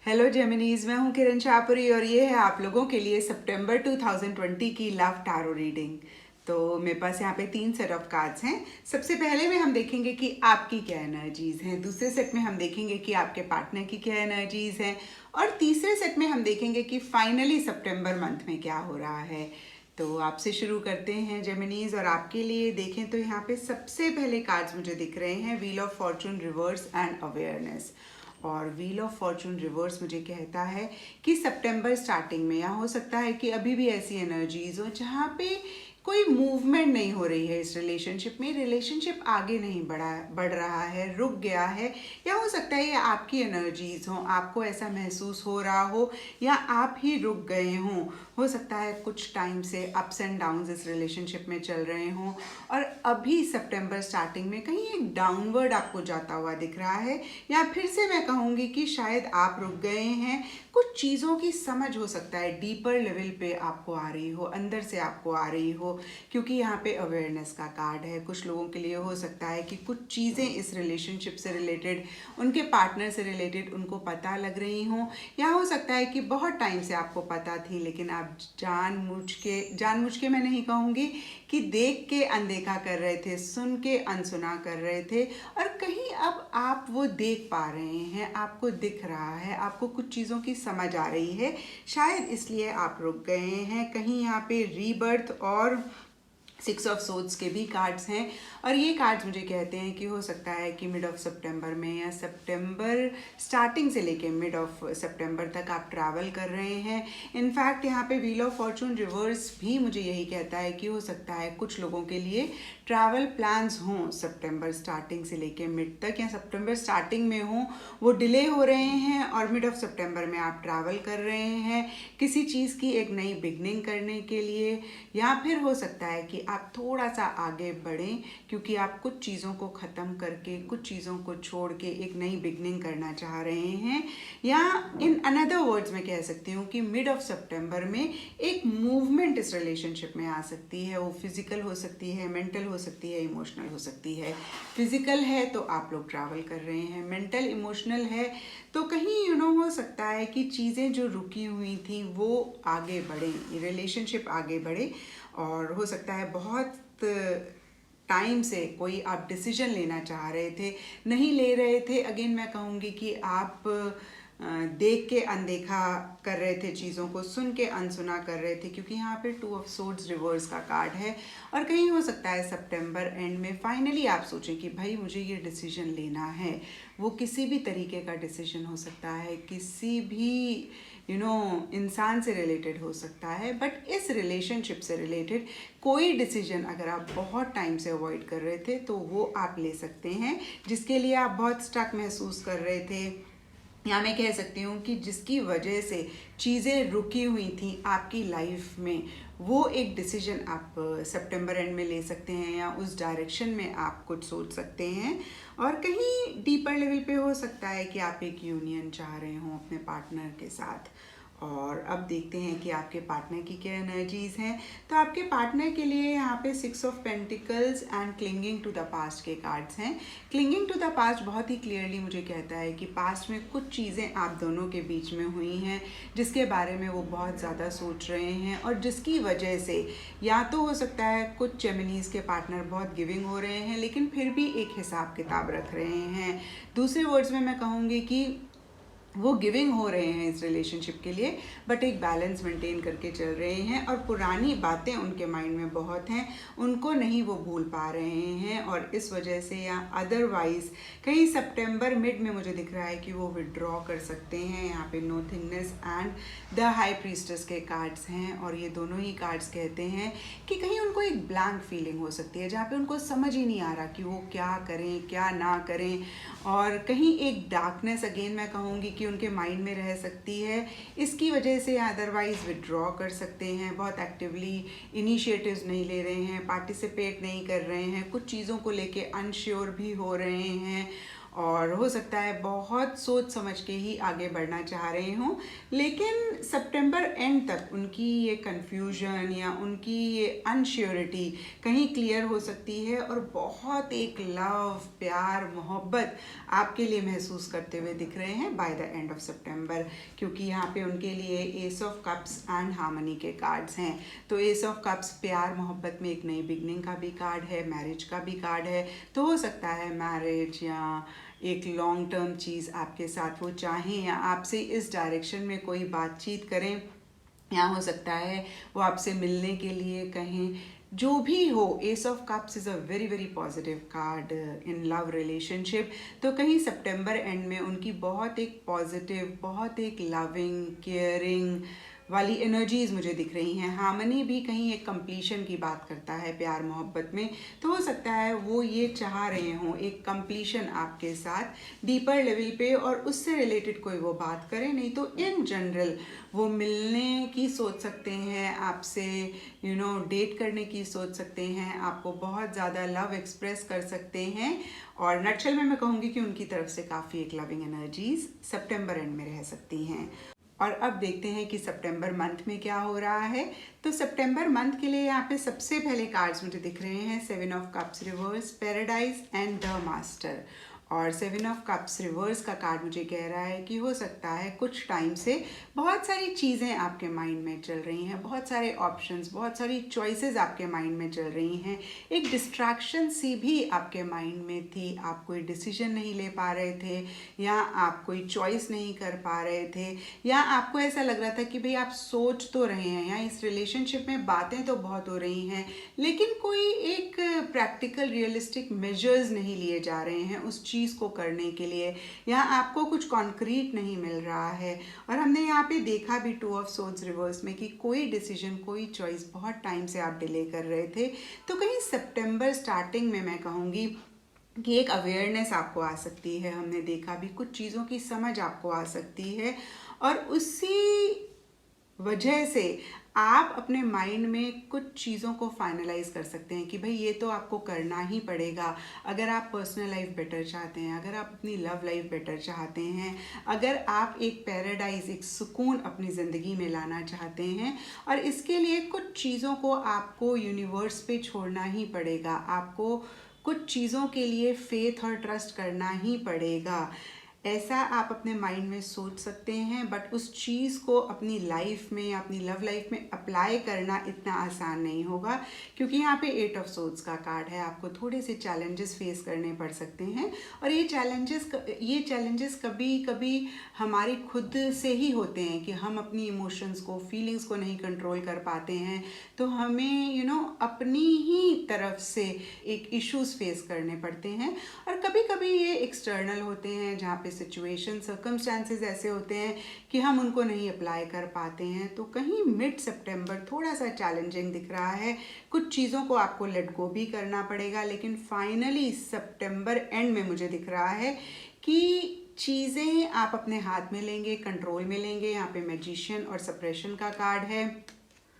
Hello जेमिनीज, मैं हूं किरण शाहपुरी और ये है आप लोगों के लिए सितंबर 2020 की लव टैरो रीडिंग। तो मेरे पास यहाँ पे 3 सेट ऑफ कार्ड्स हैं। सबसे पहले में हम देखेंगे कि आपकी क्या एनर्जीज हैं, दूसरे सेट में हम देखेंगे कि आपके पार्टनर की क्या एनर्जीज हैं, और तीसरे सेट में हम देखेंगे कि फाइनली सितंबर मंथ में क्या हो रहा है। तो आपसे शुरू करते हैं जेमिनीज, और आपके लिए देखें तो यहाँ पे सबसे पहले कार्ड्स मुझे दिख रहे हैं wheel of Fortune reverse and awareness. और व्हील ऑफ फॉर्चून रिवर्स मुझे कहता है कि सितंबर स्टार्टिंग में, या हो सकता है कि अभी भी ऐसी एनर्जीज हो जहाँ पे कोई मूवमेंट नहीं हो रही है इस रिलेशनशिप में, रिलेशनशिप आगे नहीं बढ़ रहा है, रुक गया है। या हो सकता है ये आपकी एनर्जीज हो, आपको ऐसा महसूस हो रहा हो, या आप ही रुक गए हों। हो सकता है कुछ टाइम से अप्स एंड डाउन्स इस रिलेशनशिप में चल रहे हों, और अभी सितंबर स्टार्टिंग में कहीं एक डाउनवर्ड आपको जाता हुआ दिख रहा है। या फिर से मैं कहूँगी कि शायद आप रुक गए हैं, कुछ चीज़ों की समझ हो सकता है डीपर लेवल पे आपको आ रही हो, अंदर से आपको आ रही हो, क्योंकि यहाँ पे अवेयरनेस का कार्ड है। कुछ लोगों के लिए हो सकता है कि कुछ चीज़ें इस रिलेशनशिप से रिलेटेड, उनके पार्टनर से रिलेटेड उनको पता लग रही हों, या हो सकता है कि बहुत टाइम से आपको पता थी लेकिन आप जानबूझ के मैं नहीं कहूँगी कि देख के अनदेखा कर रहे थे, सुन के अनसुना कर रहे थे, और कहीं अब आप वो देख पा रहे हैं, आपको दिख रहा है, आपको कुछ चीज़ों की समझ आ रही है, शायद इसलिए आप रुक गए हैं। कहीं यहाँ पे रीबर्थ और 6 ऑफ सोर्ड्स के भी कार्ड्स हैं, और ये कार्ड्स मुझे कहते हैं कि हो सकता है कि मिड ऑफ सितंबर में, या सितंबर स्टार्टिंग से लेके मिड ऑफ सितंबर तक आप ट्रैवल कर रहे हैं। इनफैक्ट यहाँ पे व्हील ऑफ फॉर्चून रिवर्स भी मुझे यही कहता है कि हो सकता है कुछ लोगों के लिए ट्रैवल प्लान्स हों सितंबर स्टार्टिंग से लेके मिड तक, या सितंबर स्टार्टिंग में हों, वो डिले हो रहे हैं, और मिड ऑफ सितंबर में आप ट्रैवल कर रहे हैं किसी चीज़ की एक नई बिगनिंग करने के लिए। या फिर हो सकता है कि आप थोड़ा सा आगे बढ़ें, क्योंकि आप कुछ चीज़ों को ख़त्म करके, कुछ चीज़ों को छोड़ के एक नई बिगनिंग करना चाह रहे हैं। या इन अनदर वर्ड्स में कह सकती हूँ कि मिड ऑफ सितंबर में एक मूवमेंट इस रिलेशनशिप में आ सकती है। वो फिजिकल हो सकती है, मेंटल हो सकती है, इमोशनल हो सकती है। फिजिकल है तो आप लोग ट्रैवल कर रहे हैं, मेंटल इमोशनल है तो कहीं हो सकता है कि चीज़ें जो रुकी हुई थी वो आगे बढ़ें, रिलेशनशिप आगे बढ़े। और हो सकता है बहुत टाइम से कोई आप डिसीजन लेना चाह रहे थे, नहीं ले रहे थे। अगेन मैं कहूँगी कि आप देख के अनदेखा कर रहे थे चीज़ों को, सुन के अनसुना कर रहे थे, क्योंकि यहाँ पे 2 ऑफ सोर्ड्स रिवर्स का कार्ड है। और कहीं हो सकता है सितंबर एंड में फाइनली आप सोचें कि भाई मुझे ये डिसीजन लेना है। वो किसी भी तरीके का डिसीजन हो सकता है, किसी भी इंसान से रिलेटेड हो सकता है, बट इस रिलेशनशिप से रिलेटेड कोई डिसीजन अगर आप बहुत टाइम से अवॉइड कर रहे थे तो वो आप ले सकते हैं, जिसके लिए आप बहुत स्टक महसूस कर रहे थे, या मैं कह सकती हूँ कि जिसकी वजह से चीज़ें रुकी हुई थी आपकी लाइफ में, वो एक डिसीजन आप सितंबर एंड में ले सकते हैं, या उस डायरेक्शन में आप कुछ सोच सकते हैं। और कहीं डीपर लेवल पे हो सकता है कि आप एक यूनियन चाह रहे हों अपने पार्टनर के साथ। और अब देखते हैं कि आपके पार्टनर की क्या एनर्जीज हैं। तो आपके पार्टनर के लिए यहाँ पे 6 of pentacles and clinging to the past के कार्ड्स हैं। क्लिंगिंग टू द पास्ट बहुत ही क्लियरली मुझे कहता है कि पास्ट में कुछ चीज़ें आप दोनों के बीच में हुई हैं जिसके बारे में वो बहुत ज़्यादा सोच रहे हैं, और जिसकी वजह से या तो हो सकता है कुछ जेमिनीज के पार्टनर बहुत गिविंग हो रहे हैं लेकिन फिर भी एक हिसाब किताब रख रहे हैं। दूसरे वर्ड्स में मैं कहूँगी कि वो गिविंग हो रहे हैं इस रिलेशनशिप के लिए, बट एक बैलेंस मेंटेन करके चल रहे हैं, और पुरानी बातें उनके माइंड में बहुत हैं, उनको नहीं वो भूल पा रहे हैं। और इस वजह से या अदरवाइज कहीं सितंबर मिड में मुझे दिख रहा है कि वो विड्रॉ कर सकते हैं। यहाँ पे नोथिंगनेस एंड द हाई प्रीस्टेस के कार्ड्स हैं, और ये दोनों ही कार्ड्स कहते हैं कि कहीं उनको एक ब्लैंक फीलिंग हो सकती है जहाँ पे उनको समझ ही नहीं आ रहा कि वो क्या करें क्या ना करें, और कहीं एक डार्कनेस अगेन मैं कहूँगी कि उनके माइंड में रह सकती है। इसकी वजह से अदरवाइज़ विड्रॉ कर सकते हैं, बहुत एक्टिवली इनिशिएटिव्स नहीं ले रहे हैं, पार्टिसिपेट नहीं कर रहे हैं, कुछ चीज़ों को लेके अनश्योर भी हो रहे हैं, और हो सकता है बहुत सोच समझ के ही आगे बढ़ना चाह रहे हों, लेकिन सितंबर एंड तक उनकी ये कन्फ्यूजन या उनकी ये अनश्योरिटी कहीं क्लियर हो सकती है और बहुत एक लव, प्यार, मोहब्बत आपके लिए महसूस करते हुए दिख रहे हैं बाय द एंड ऑफ सितंबर, क्योंकि यहाँ पे उनके लिए S of cups and harmony के कार्ड्स हैं। तो एस ऑफ कप्स प्यार मोहब्बत में एक नई बिगनिंग का भी कार्ड है, मैरिज का भी कार्ड है। तो हो सकता है मैरिज या एक लॉन्ग टर्म चीज़ आपके साथ वो चाहें या आपसे इस डायरेक्शन में कोई बातचीत करें, या हो सकता है वो आपसे मिलने के लिए कहें। जो भी हो, S of cups is a very very positive card in love relationship. तो कहीं सितंबर एंड में उनकी बहुत एक पॉजिटिव, बहुत एक लविंग, केयरिंग वाली एनर्जीज मुझे दिख रही हैं। हार्मनी भी कहीं एक कंप्लीशन की बात करता है प्यार मोहब्बत में। तो हो सकता है वो ये चाह रहे हों एक कंप्लीशन आपके साथ डीपर लेवल पे, और उससे रिलेटेड कोई वो बात करें। नहीं तो इन जनरल वो मिलने की सोच सकते हैं आपसे, डेट करने की सोच सकते हैं, आपको बहुत ज़्यादा लव एक्सप्रेस कर सकते हैं। और नटशल में मैं कहूँगी कि उनकी तरफ से काफ़ी एक लविंग एनर्जीज सितंबर एंड में रह सकती हैं। और अब देखते हैं कि सितंबर मंथ में क्या हो रहा है। तो सितंबर मंथ के लिए यहाँ पे सबसे पहले कार्ड्स मुझे दिख रहे हैं 7 of cups reverse, paradise and the master. और 7 ऑफ कप्स रिवर्स का कार्ड मुझे कह रहा है कि हो सकता है कुछ टाइम से बहुत सारी चीज़ें आपके माइंड में चल रही हैं, बहुत सारे ऑप्शंस, बहुत सारी चॉइसेस आपके माइंड में चल रही हैं। एक डिस्ट्रैक्शन सी भी आपके माइंड में थी, आप कोई डिसीजन नहीं ले पा रहे थे, या आप कोई चॉइस नहीं कर पा रहे थे, या आपको ऐसा लग रहा था कि भाई आप सोच तो रहे हैं, या इस रिलेशनशिप में बातें तो बहुत हो रही हैं, लेकिन कोई एक प्रैक्टिकल रियलिस्टिक मेजर्स नहीं लिए जा रहे हैं उस चीज़ को करने के लिए, या आपको कुछ कॉन्क्रीट नहीं मिल रहा है। और हमने यहाँ पे देखा भी 2 ऑफ सोर्ड्स रिवर्स में कि कोई डिसीजन, कोई चॉइस बहुत टाइम से आप डिले कर रहे थे। तो कहीं सितंबर स्टार्टिंग में मैं कहूँगी कि एक अवेयरनेस आपको आ सकती है। हमने देखा भी कुछ चीज़ों की समझ आपको आ सकती है, और उसी वजह से आप अपने माइंड में कुछ चीज़ों को फाइनलाइज कर सकते हैं कि भाई ये तो आपको करना ही पड़ेगा अगर आप पर्सनल लाइफ बेटर चाहते हैं, अगर आप अपनी लव लाइफ बेटर चाहते हैं, अगर आप एक पैराडाइज, एक सुकून अपनी ज़िंदगी में लाना चाहते हैं। और इसके लिए कुछ चीज़ों को आपको यूनिवर्स पे छोड़ना ही पड़ेगा, आपको कुछ चीज़ों के लिए फेथ और ट्रस्ट करना ही पड़ेगा। ऐसा आप अपने माइंड में सोच सकते हैं, बट उस चीज़ को अपनी लाइफ में या अपनी लव लाइफ में अप्लाई करना इतना आसान नहीं होगा, क्योंकि यहाँ पे 8 ऑफ सोर्ड्स का कार्ड है। आपको थोड़े से चैलेंजेस फेस करने पड़ सकते हैं, और ये चैलेंजेस कभी कभी हमारी खुद से ही होते हैं कि हम अपनी इमोशंस को, फीलिंग्स को नहीं कंट्रोल कर पाते हैं। तो हमें अपनी ही तरफ से एक इश्यूज फेस करने पड़ते हैं, और कभी कभी ये एक्सटर्नल होते हैं जहाँ पे सिचुएशन, सर्कमस्टांसेस ऐसे होते हैं कि हम उनको नहीं अप्लाई कर पाते हैं। तो कहीं मिड सितंबर थोड़ा सा चैलेंजिंग दिख रहा है, कुछ चीज़ों को आपको लेट गो भी करना पड़ेगा, लेकिन फाइनली सितंबर एंड में मुझे दिख रहा है कि चीज़ें आप अपने हाथ में लेंगे, कंट्रोल में लेंगे। यहाँ पे मैजिशियन और सप्रेशन का कार्ड है।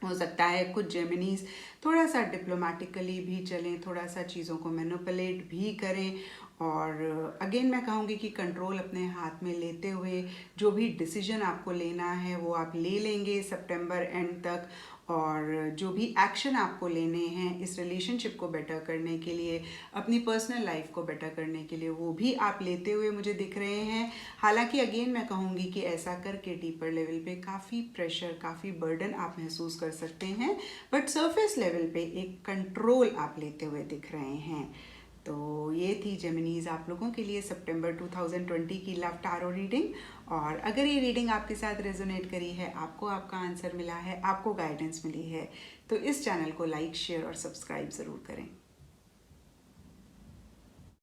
हो सकता है कुछ जेमिनीज थोड़ा सा डिप्लोमेटिकली भी चलें, थोड़ा सा चीज़ों को मैनिपुलेट भी करें, और अगेन मैं कहूँगी कि कंट्रोल अपने हाथ में लेते हुए जो भी डिसीजन आपको लेना है वो आप ले लेंगे सितंबर एंड तक। और जो भी एक्शन आपको लेने हैं इस रिलेशनशिप को बेटर करने के लिए, अपनी पर्सनल लाइफ को बेटर करने के लिए, वो भी आप लेते हुए मुझे दिख रहे हैं। हालांकि अगेन मैं कहूँगी कि ऐसा करके डीपर लेवल पे काफ़ी प्रेशर, काफ़ी बर्डन आप महसूस कर सकते हैं, बट सरफेस लेवल पे एक कंट्रोल आप लेते हुए दिख रहे हैं। तो ये थी जेमिनीज आप लोगों के लिए सितंबर 2020 की लव टारो रीडिंग। और अगर ये रीडिंग आपके साथ रेजोनेट करी है, आपको आपका आंसर मिला है, आपको गाइडेंस मिली है, तो इस चैनल को लाइक, शेयर और सब्सक्राइब ज़रूर करें।